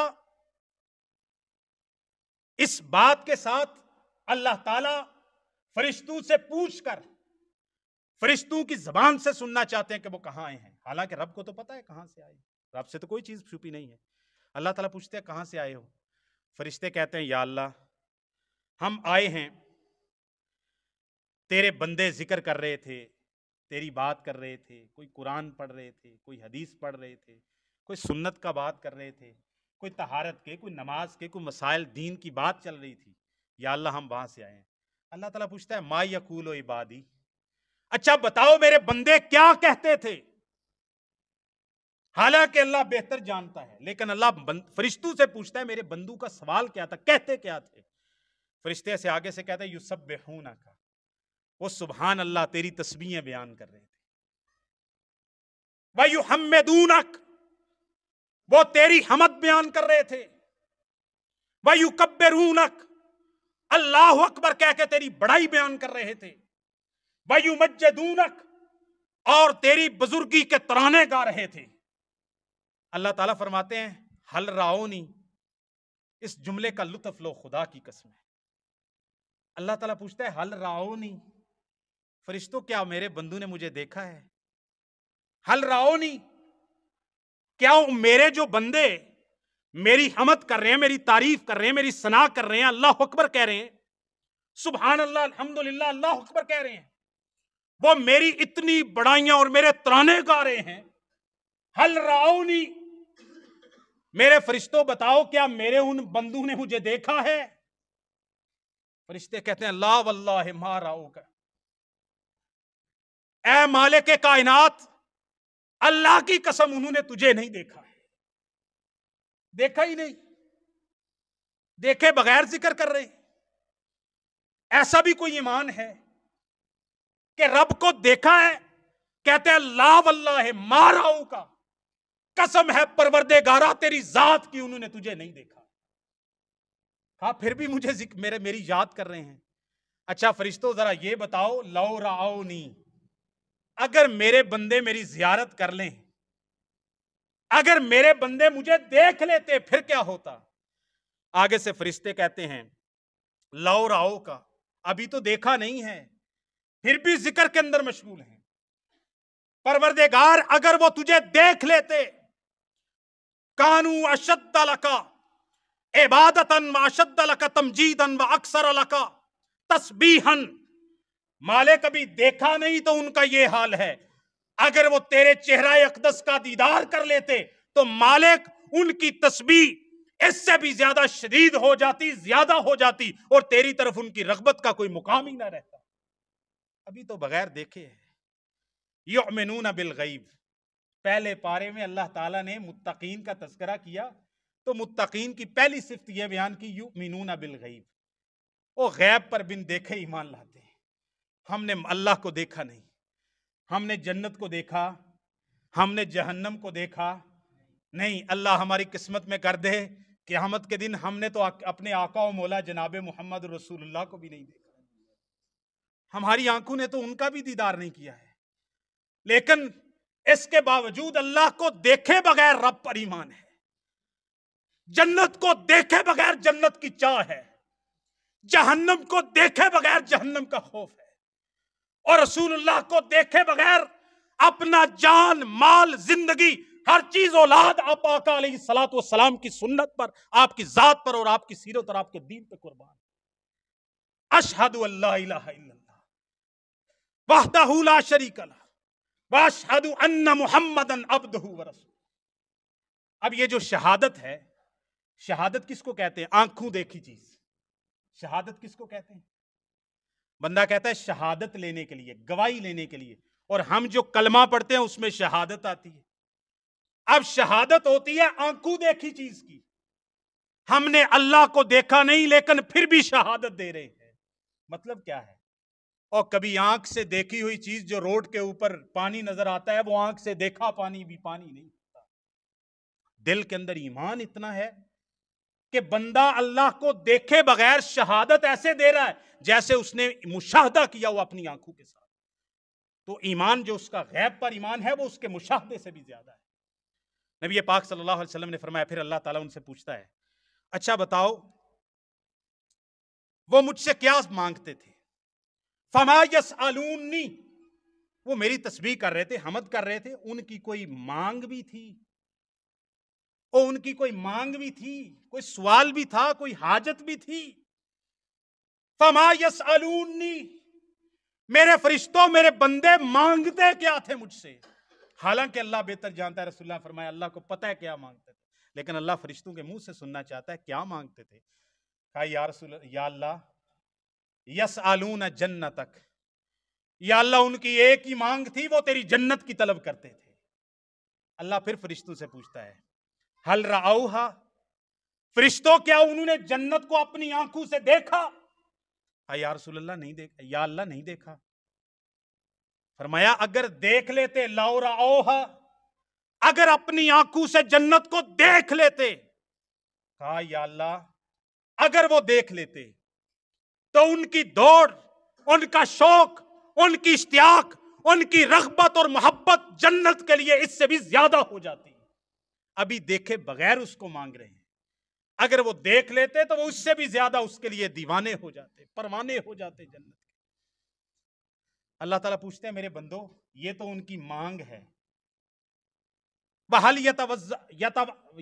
اس بات کے ساتھ اللہ تعالیٰ فرشتوں سے پوچھ کر فرشتوں کی زبان سے سننا چاہتے ہیں کہ وہ کہاں آئے ہیں، حالانکہ رب کو تو پتا ہے کہاں سے آئے ہیں، رب سے تو کوئی چیز چھپی نہیں ہے۔ اللہ تعالیٰ پوچھتے ہیں کہاں سے آئے ہو؟ فرشتے کہتے ہیں یا اللہ ہم آئے ہیں، تیرے بندے ذکر کر رہے تھے، تیری بات کر رہے تھے، کوئی قرآن پڑھ رہے تھے، کوئی حدیث پڑھ رہے تھے، کوئی سنت کا بات کر رہے تھے، کوئی طہارت کے، کوئی نماز کے، کوئی مسائل دین کی بات چل رہی تھی، یا اللہ ہم وہاں سے آئے ہیں۔ اللہ تعالیٰ پوچھتا ہے ما یقول عبادی، اچھا بتاؤ میرے بندے کیا کہتے تھے؟ حالانکہ اللہ بہتر جانتا ہے، لیکن اللہ فرشتوں سے پوچھتا ہے میرے بندوں کا سوال کیا تھا، کہتے کیا تھے؟ فرشتے سے آگے سے کہتے ہیں یسبحونک، وہ سبحان اللہ تیری تسبیحیں بیان کر رہے تھے، وَيُحَمِّدُونَک، وہ تیری حمد بیان کر رہے تھے، وَيُكَبِّرُونَک، اللہ اکبر کہہ کے تیری بڑائی بیان کر رہے تھے، وَيُمَجِّدُونَک، اور تیری بزرگی کے ترانے گا رہے تھے۔ اللہ تعالیٰ فرماتے ہیں حل راؤنی، اس جملے کا لطف لو خدا کی قسم ہے۔ اللہ تعالیٰ پوچھتا ہے حل راؤنی، فرشتوں کیا میرے بندوں نے مجھے دیکھا ہے؟ حل راؤنی، کیا میرے جو بندے میری حمد کر رہے ہیں، میری تعریف کر رہے ہیں، میری ثنا کر رہے ہیں، اللہ اکبر کہہ رہے ہیں، سبحان اللہ الحمدللہ اللہ اکبر کہہ رہے ہیں، وہ میری اتنی بڑائیاں اور میرے ترانے گا رہے ہیں، حل راؤنی، میرے فرشتوں بتاؤ کیا میرے ان بندوں نے مجھے دیکھا ہے؟ فرشتے کہتے ہیں لا واللہ ما راؤک، اے مالک کائنات اللہ کی قسم انہوں نے تجھے نہیں دیکھا ہے، دیکھا ہی نہیں، دیکھے بغیر ذکر کر رہے ہیں۔ ایسا بھی کوئی ایمان ہے کہ رب کو دیکھا ہے؟ کہتے ہیں لا واللہ ما راؤک، قسم ہے پروردگارا تیری ذات کی انہوں نے تجھے نہیں دیکھا۔ ہاں پھر بھی مجھے میری یاد کر رہے ہیں۔ اچھا فرشتوں ذرا یہ بتاؤ لو راؤنی، اگر میرے بندے میری زیارت کر لیں، اگر میرے بندے مجھے دیکھ لیتے پھر کیا ہوتا؟ آگے سے فرشتے کہتے ہیں لو راؤ کا، ابھی تو دیکھا نہیں ہے پھر بھی ذکر کے اندر مشغول ہیں، پروردگار اگر وہ تجھے دیکھ لیتے کانو اشد لکا عبادتاً و اشد لکا تمجیداً و اکثر لکا تسبیحاً، مالک ابھی دیکھا نہیں تو ان کا یہ حال ہے، اگر وہ تیرے چہرہ اقدس کا دیدار کر لیتے تو مالک ان کی تسبیح اس سے بھی زیادہ شدید ہو جاتی، زیادہ ہو جاتی، اور تیری طرف ان کی رغبت کا کوئی مقام ہی نہ رہتا۔ ابھی تو بغیر دیکھے ہے۔ یؤمنون بالغیب، پہلے پارے میں اللہ تعالیٰ نے متقین کا تذکرہ کیا تو متقین کی پہلی صفت یہ بیان کی یؤمنون بالغیب، وہ غیب پر بن دیکھے ایمان لاتے ہیں۔ ہم نے اللہ کو دیکھا نہیں، ہم نے جنت کو دیکھا، ہم نے جہنم کو دیکھا نہیں، اللہ ہماری قسمت میں کر دے قیامت کے دن ہم نے تو اپنے آقا و مولا جناب محمد رسول اللہ کو بھی نہیں دیکھا، ہماری آنکھوں نے تو ان کا بھی دیدار نہیں کیا ہے، لیکن اس کے باوجود اللہ کو دیکھے بغیر رب پر ایمان ہے، جنت کو دیکھے بغیر جنت کی چاہ ہے، جہنم کو دیکھے بغیر جہنم کا خوف ہے، اور رسول اللہ کو دیکھے بغیر اپنا جان مال زندگی ہر چیز اولاد آپ آقا علیہ الصلوۃ والسلام کی سنت پر، آپ کی ذات پر اور آپ کی سیرت اور آپ کے دین پہ قربان. اشہد ان لا الہ الا اللہ وحدہ لا شریک لہ واشہد ان محمدا عبدہ ورسولہ. اب یہ جو شہادت ہے، شہادت کس کو کہتے ہیں؟ آنکھوں دیکھی چیز. شہادت کس کو کہتے ہیں؟ بندہ کہتا ہے شہادت لینے کے لیے، گواہی لینے کے لیے، اور ہم جو کلمہ پڑھتے ہیں اس میں شہادت آتی ہے. اب شہادت ہوتی ہے آنکھوں دیکھی چیز کی. ہم نے اللہ کو دیکھا نہیں لیکن پھر بھی شہادت دے رہے ہیں. مطلب کیا ہے؟ اور کبھی آنکھ سے دیکھی ہوئی چیز جو روڈ کے اوپر پانی نظر آتا ہے، وہ آنکھ سے دیکھا پانی بھی پانی نہیں ہوتا. دل کے اندر ایمان اتنا ہے کہ بندہ اللہ کو دیکھے بغیر شہادت ایسے دے رہا ہے جیسے اس نے مشاہدہ کیا ہوا اپنی آنکھوں کے ساتھ. تو ایمان جو اس کا غیب پر ایمان ہے وہ اس کے مشاہدے سے بھی زیادہ ہے. نبی پاک صلی اللہ علیہ وسلم نے فرمایا، پھر اللہ تعالیٰ ان سے پوچھتا ہے، اچھا بتاؤ وہ مجھ سے کیا مانگتے تھے؟ فما یسألونی، وہ میری تسبیح کر رہے تھے، حمد کر رہے تھے، ان کی کوئی مانگ بھی تھی؟ اور ان کی کوئی مانگ بھی تھی، کوئی سوال بھی تھا، کوئی حاجت بھی تھی؟ فما یسألونی، میرے فرشتوں میرے بندے مانگتے کیا تھے مجھ سے؟ حالانکہ اللہ بہتر جانتا ہے. رسول اللہ فرمایا اللہ کو پتہ ہے کیا مانگتے تھے، لیکن اللہ فرشتوں کے منہ سے سننا چاہتا ہے کیا مانگتے تھے. کہا یا اللہ یسألون جنتک، یا اللہ ان کی ایک ہی مانگ تھی، وہ تیری جنت کی طلب کرتے تھے. اللہ پھر فرشتوں سے پوچھتا ہے ہل رأوہا، فرشتوں کیا انہوں نے جنت کو اپنی آنکھوں سے دیکھا؟ یا رسول اللہ نہیں دیکھا. یا اللہ نہیں دیکھا. فرمایا اگر دیکھ لیتے، لو رأوہا، اگر اپنی آنکھوں سے جنت کو دیکھ لیتے. کہا یا اللہ اگر وہ دیکھ لیتے تو ان کی دوڑ، ان کا شوق، ان کی اشتیاق، ان کی رغبت اور محبت جنت کے لیے اس سے بھی زیادہ ہو جاتی. ابھی دیکھے بغیر اس کو مانگ رہے ہیں، اگر وہ دیکھ لیتے تو وہ اس سے بھی زیادہ اس کے لیے دیوانے ہو جاتے، پروانے ہو جاتے جنت کے. اللہ تعالیٰ پوچھتے ہیں میرے بندو یہ تو ان کی مانگ ہے، وَهَلْ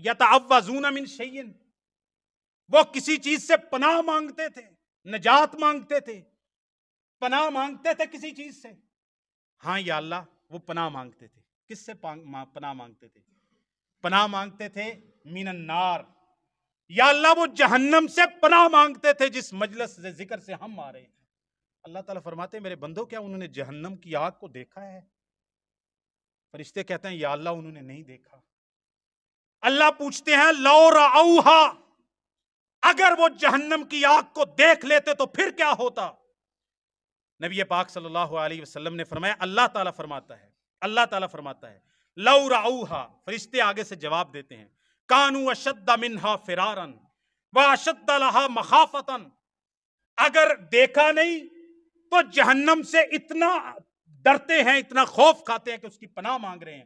يَتَعَوَّذُونَ مِنْ شَيْءٍ، وہ کسی چیز سے پناہ مانگتے تھے، نجات مانگتے تھے، پناہ مانگتے تھے کسی چیز سے؟ ہاں یا اللہ وہ پناہ مانگتے تھے. کس سے پناہ مانگتے تھے؟ پناہ مانگتے تھے من النار، یا اللہ وہ جہنم سے پناہ مانگتے تھے جس مجلس سے ذکر سے ہم آ رہے ہیں. اللہ تعالیٰ فرماتے ہیں میرے بندوں کیا انہوں نے جہنم کی آگ کو دیکھا ہے؟ فرشتے کہتے ہیں یا اللہ انہوں نے نہیں دیکھا. اللہ پوچھتے ہیں لو رأوہا، اگر وہ جہنم کی آگ کو دیکھ لیتے تو پھر کیا ہوتا؟ نبی پاک صلی اللہ علیہ وسلم نے فرمایا اللہ تعالیٰ فرماتا ہے لو رأوہا، فرشتے آگے سے جواب دیتے ہیں کانوا اشد منہا فرارا واشد لہا مخافتا، اگر دیکھا نہیں تو جہنم سے اتنا ڈرتے ہیں، اتنا خوف کھاتے ہیں کہ اس کی پناہ مانگ رہے ہیں.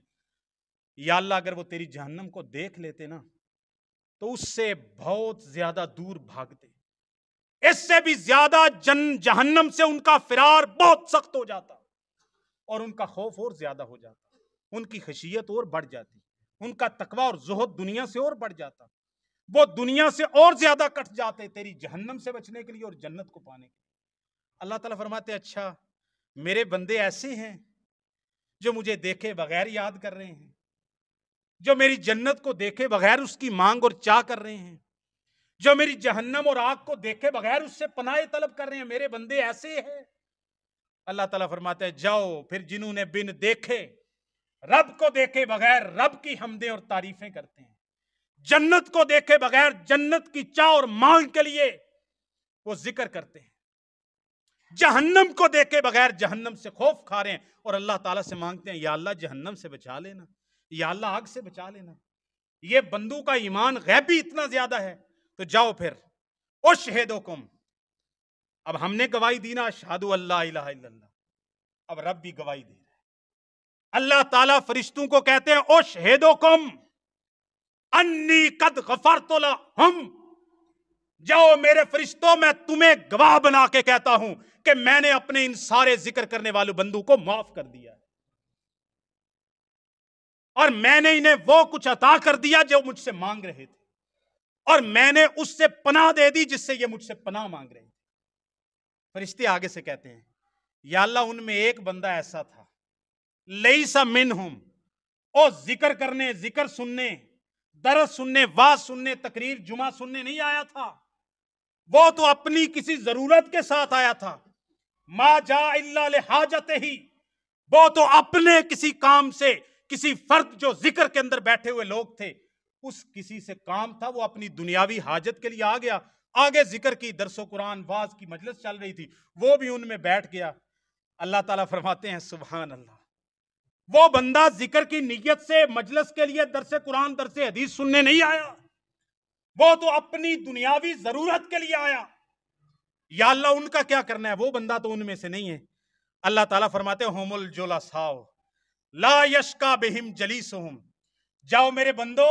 یا اللہ اگر وہ تیری جہنم کو دیکھ لیتے نا تو اس سے بہت زیادہ دور بھاگتے، اس سے بھی زیادہ جہنم سے ان کا فرار بہت سخت ہو جاتا اور ان کا خوف اور زیادہ ہو جاتا، ان کی خشیت اور بڑھ جاتی، ان کا تقوی اور زہد دنیا سے اور بڑھ جاتا، وہ دنیا سے اور زیادہ کٹ جاتے تیری جہنم سے بچنے کے لیے اور جنت کو پانے کے لیے. اللہ تعالیٰ فرماتے اچھا میرے بندے ایسے ہیں جو مجھے دیکھے بغیر یاد کر رہے ہیں، جو میری جنت کو دیکھے بغیر اس کی مانگ اور چاہ کر رہے ہیں، جو میری جہنم اور آگ کو دیکھے بغیر اس سے پناہ طلب کر رہے ہیں، میرے بندے ایسے ہیں. اللہ تعالیٰ فرماتے ہیں جاؤ پھر جنہوں نے بن دیکھے رب کو دیکھے بغیر رب کی حمدیں اور تعریفیں کرتے ہیں، جنت کو دیکھے بغیر جنت کی چاہ اور مانگ کے لیے وہ ذکر کرتے ہیں، جہنم کو دیکھے بغیر جہنم سے خوف کھا رہے ہیں اور اللہ تعالیٰ سے مانگتے ہیں یا اللہ جہنم سے بچا لینا، یا اللہ آگ سے بچا لینا. یہ بندوں کا ایمان غیبی اتنا زیادہ ہے. تو جاؤ پھر اشہدکم، اب ہم نے گواہی دی نا اشہد ان لا الہ الا اللہ، اب رب بھی گواہی دے رہا ہے. اللہ تعالیٰ فرشتوں کو کہتے ہیں اشہدکم انی قد غفرت لہم، جاؤ میرے فرشتوں میں تمہیں گواہ بنا کے کہتا ہوں کہ میں نے اپنے ان سارے ذکر کرنے والے بندوں کو معاف کر دیا ہے. اور میں نے انہیں وہ کچھ عطا کر دیا جو مجھ سے مانگ رہے تھے، اور میں نے اس سے پناہ دے دی جس سے یہ مجھ سے پناہ مانگ رہے تھے۔ فرشتے آگے سے کہتے ہیں یا اللہ ان میں ایک بندہ ایسا تھا لیسا منہم، او ذکر کرنے، ذکر سننے، درس سننے، واز سننے، تقریر جمعہ سننے نہیں آیا تھا، وہ تو اپنی کسی ضرورت کے ساتھ آیا تھا۔ ما جاء الا لحاجتہ ہی، وہ تو اپنے کسی کام سے، کسی فرد جو ذکر کے اندر بیٹھے ہوئے لوگ تھے اس کسی سے کام تھا، وہ اپنی دنیاوی حاجت کے لیے آ گیا، آگے ذکر کی، درس و قرآن واز کی مجلس چل رہی تھی، وہ بھی ان میں بیٹھ گیا۔ اللہ تعالیٰ فرماتے ہیں سبحان اللہ، وہ بندہ ذکر کی نیت سے مجلس کے لیے درس قرآن درس حدیث سننے نہیں آیا، وہ تو اپنی دنیاوی ضرورت کے لیے آیا۔ یا اللہ ان کا کیا کرنا ہے، وہ بندہ تو ان میں سے نہیں ہے۔ اللہ تعالیٰ فرماتے ہیں ہم الجلساء لا یشکا بہم جلیسہم، جاؤ میرے بندو،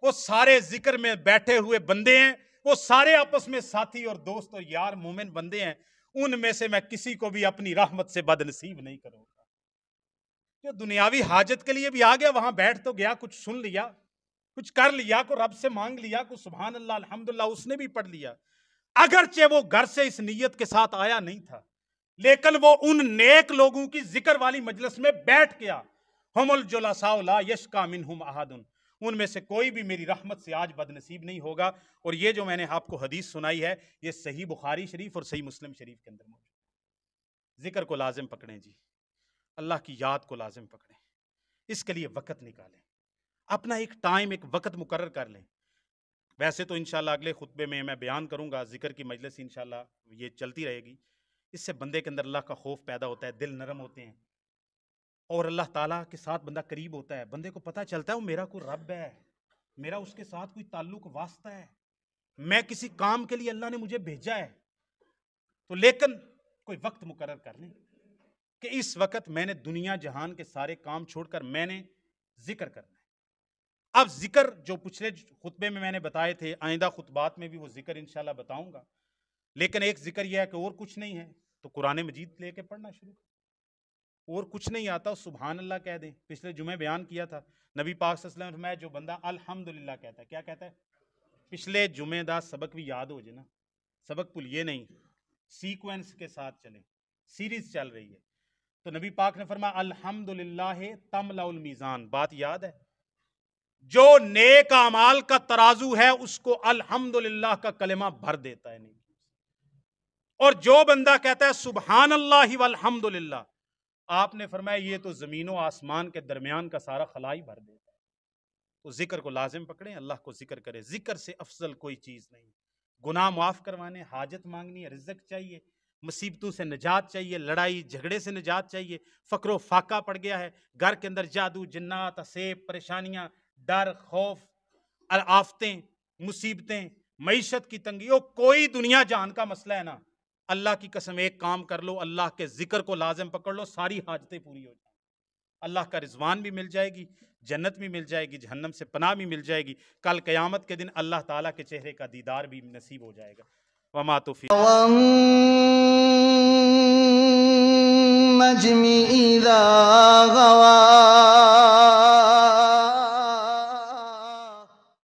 وہ سارے ذکر میں بیٹھے ہوئے بندے ہیں، وہ سارے آپس میں ساتھی اور دوست اور یار مومن بندے ہیں، ان میں سے میں کسی کو بھی اپنی رحمت سے بد نصیب نہیں کروں گا۔ جو دنیاوی حاجت کے لیے بھی آ گیا، وہاں بیٹھ تو گیا، کچھ سن لیا، کچھ کر لیا، کو رب سے مانگ لیا، کو سبحان اللہ الحمدللہ اس نے بھی پڑھ لیا، اگرچہ وہ گھر سے اس نیت کے ساتھ آیا نہیں تھا، لیکن وہ ان نیک لوگوں کی ذکر والی مجلس میں بیٹھ گیا۔ ہم الجلساء لا یشکا منہم احد، ان میں سے کوئی بھی میری رحمت سے آج بد نصیب نہیں ہوگا۔ اور یہ جو میں نے آپ کو حدیث سنائی ہے، یہ صحیح بخاری شریف اور صحیح مسلم شریف کے اندر موجود ہے۔ ذکر کو لازم پکڑیں جی، اللہ کی یاد کو لازم پکڑیں، اس کے لیے وقت نکالیں، اپنا ایک ٹائم، ایک وقت مقرر کر لیں۔ ویسے تو انشاءاللہ اگلے خطبے میں بیان کروں گا، ذکر کی مجلس انشاءاللہ یہ چلتی رہے گی، اس سے بندے کے اندر اللہ کا خوف پیدا ہوتا ہے، دل نرم ہوتے ہیں، اور اللہ تعالیٰ کے ساتھ بندہ قریب ہوتا ہے، بندے کو پتہ چلتا ہے وہ میرا کوئی رب ہے، میرا اس کے ساتھ کوئی تعلق واسطہ ہے، میں کسی کام کے لیے اللہ نے مجھے بھیجا ہے۔ تو لیکن کوئی وقت مقرر کر لیں کہ اس وقت میں نے دنیا جہان کے سارے کام چھوڑ کر میں نے ذکر کرنا ہے۔ اب ذکر جو پچھلے خطبے میں نے بتائے تھے، آئندہ خطبات میں بھی وہ ذکر انشاءاللہ بتاؤں گا، لیکن ایک ذکر یہ ہے کہ اور کچھ نہیں ہے تو قرآن مجید لے کے پڑھنا شروع کریں، اور کچھ نہیں آتا سبحان اللہ کہہ دیں۔ پچھلے جمعے بیان کیا تھا، نبی پاک صلی اللہ علیہ وسلم نے فرمایا جو بندہ الحمدللہ کہتا ہے، کیا کہتا ہے؟ پچھلے جمعے دا سبق بھی یاد ہو جائے نا، سبق بھولیے نہیں، سیکوینس کے ساتھ چلیں، سیریز چل رہی ہے۔ تو نبی پاک نے فرمایا الحمدللہ تملأ المیزان، بات یاد ہے؟ جو نیک اعمال کا ترازو ہے اس کو الحمدللہ کا کلمہ بھر دیتا ہے نہیں۔ اور جو بندہ کہتا ہے سبحان اللہ والحمدللہ، آپ نے فرمایا یہ تو زمین و آسمان کے درمیان کا سارا خلا ہی بھر دیتا ہے۔ تو ذکر کو لازم پکڑیں، اللہ کو ذکر کریں، ذکر سے افضل کوئی چیز نہیں۔ گناہ معاف کروانے، حاجت مانگنی ہے، رزق چاہیے، مصیبتوں سے نجات چاہیے، لڑائی جھگڑے سے نجات چاہیے، فقر و فاقہ پڑ گیا ہے، گھر کے اندر جادو جنات اسیب پریشانیاں، ڈر خوف، آفتیں مصیبتیں، معیشت کی تنگی، وہ کوئی دنیا جہان کا مسئلہ ہے نا، اللہ کی قسم ایک کام کر لو، اللہ کے ذکر کو لازم پکڑ لو، ساری حاجتیں پوری ہو جائیں، اللہ کا رضوان بھی مل جائے گی، جنت بھی مل جائے گی، جہنم سے پناہ بھی مل جائے گی، کل قیامت کے دن اللہ تعالیٰ کے چہرے کا دیدار بھی نصیب ہو جائے گا۔ وما توفیق والنجم إذا غوى